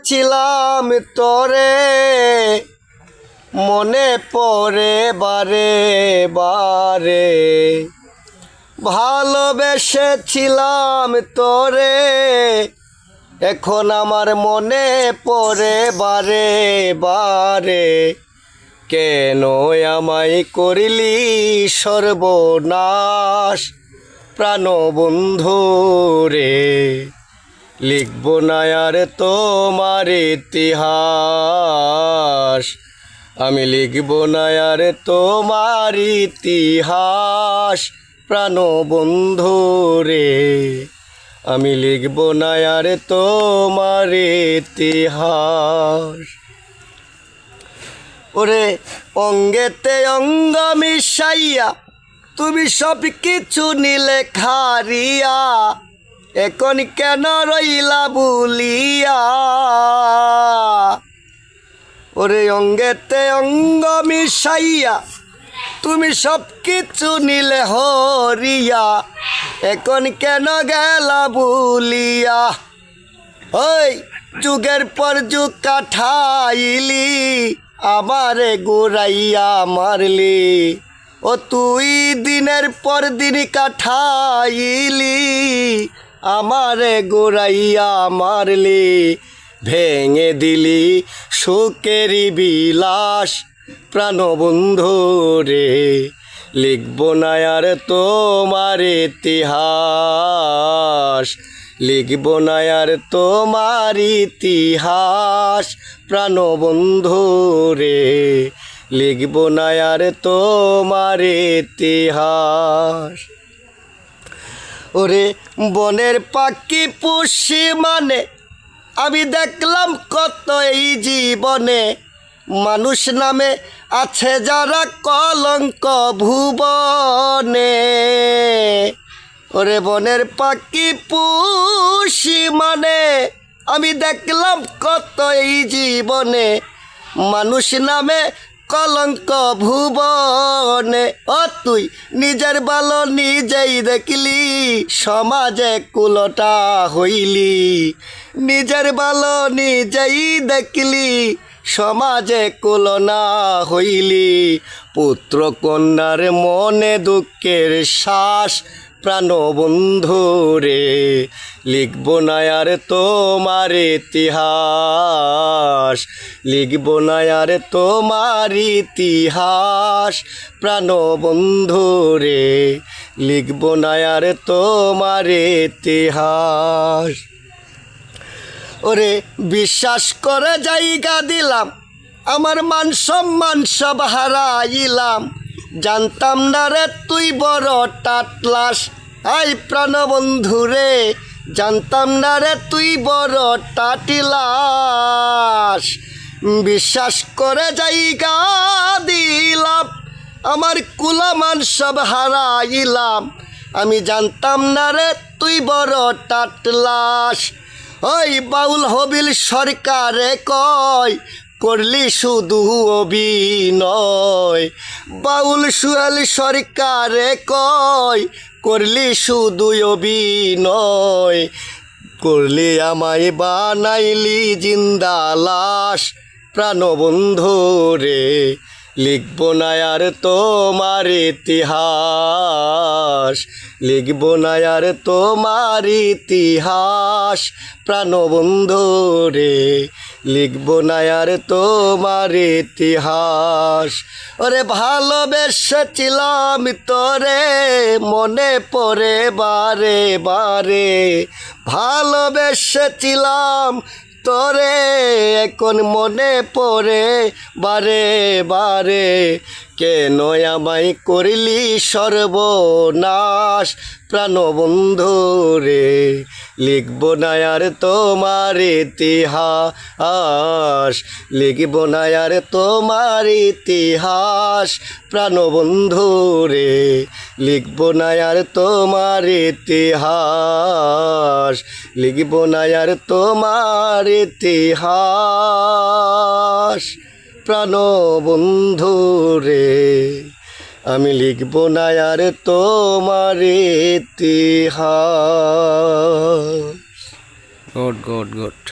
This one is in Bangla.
ভালোবেসেছিলাম তোরে, মনে পড়ে বারে বারে। ভালোবেসেছিলাম তোরে, এখন আমার মনে পড়ে বারে বারে। কেন আমায় করিলি সর্বনাশ প্রাণবন্ধু রে। লিখব না আর তোমার ইতিহাস, আমি লিখব না আর তোমার ইতিহাস প্রাণবন্ধু রে। আমি লিখব না আর তোমার ইতিহাস। ওরে অঙ্গেতে অঙ্গ মিশাইয়া তুমি সব কিছু নিলে খারিয়া, এখন কেন রইলা ভুলিয়া। ওরে অঙ্গেতে অঙ্গ মিশাইয়া তুমি সব কিছু নিলে হরিয়া, এখন কেন গেলা ভুলিয়া। ওই যুগের পর যুগ কাঠাইলি, আমারে গোরাইয়া মারলি। ও তুই দিনের পর দিন কাঠাইলি, আমারে গোরাইয়া মারলি। ভেঙে দিলি সুখেরি বিলাস প্রাণবন্ধু রে। লিখব না আর তোমার ইতিহাস, লিখব না আর তোমার ইতিহাস প্রাণবন্ধু রে। লিখব না আর তোমার ইতিহাস। ওরে বনের পাখি পুষি মানে আমি দেখলাম কত এই জীবনে, মানুষ নামে আছে যারা কলঙ্ক ভুবনে। ওরে বনের পাখি পুষি মানে আমি দেখলাম কত এই জীবনে, মানুষ নামে কলঙ্ক ভুবনে। ও তুই নিজের ভালো নিজেই দেখলি, সমাজে কুলটা হইলি। নিজের ভালো নিজেই দেখলি, সমাজে কুলনা হইলি। পুত্র কন্যার মনে দুঃখের শ্বাস প্রাণবন্ধু রে। লিখব না আর তোমার ইতিহাস, লিখব না আর তোমার ইতিহাস প্রাণবন্ধু রে। লিখব না আর তোমার ইতিহাস। ওরে বিশ্বাস করে জায়গা দিলাম, আমার মান সম্মান সব হারাইলাম। জানতাম না রে তুই বড় টাটলাস, আই প্রাণবন্ধু রে। জানতাম না রে তুই বড় টাটিলাস। বিশ্বাস করে জায়গা দিলাম, আমার কুলামান সব হারাইলাম। আমি জানতাম না রে তুই বড় টাটলাস। ওই বাউল হবিল সরকারে কয় করলি শুধু অভিনয়। বাউল সুহেল সরকারে কয় করলি শুধু অভিনয়। করলি আমায় বানাইলি জিন্দা লাশ প্রাণবন্ধু রে। লিখব না আর তোমার ইতিহাস, লিখব না আর তোমার ইতিহাস প্রাণবন্ধু রে। লিখব না আর তোমার ইতিহাস। ওরে ভালোবেসেছিলাম তোরে, মনে পড়ে বারে বারে। ভালোবেসেছিলাম তোরে, এখন মনে পড়ে বারে বারে। কেন আমায় করিলি সর্বনাশ প্রাণবন্ধু রে। লিখব না আর তোমার ইতিহাস, লিখব না আর তোমার ইতিহাস প্রাণবন্ধু রে। লিখব না আর তোমার ইতিহাস, লিখব না আর তোমার ইতিহাস প্রাণবন্ধু রে। আমি লিখব না আর তোমার ইতিহাস। Good good good.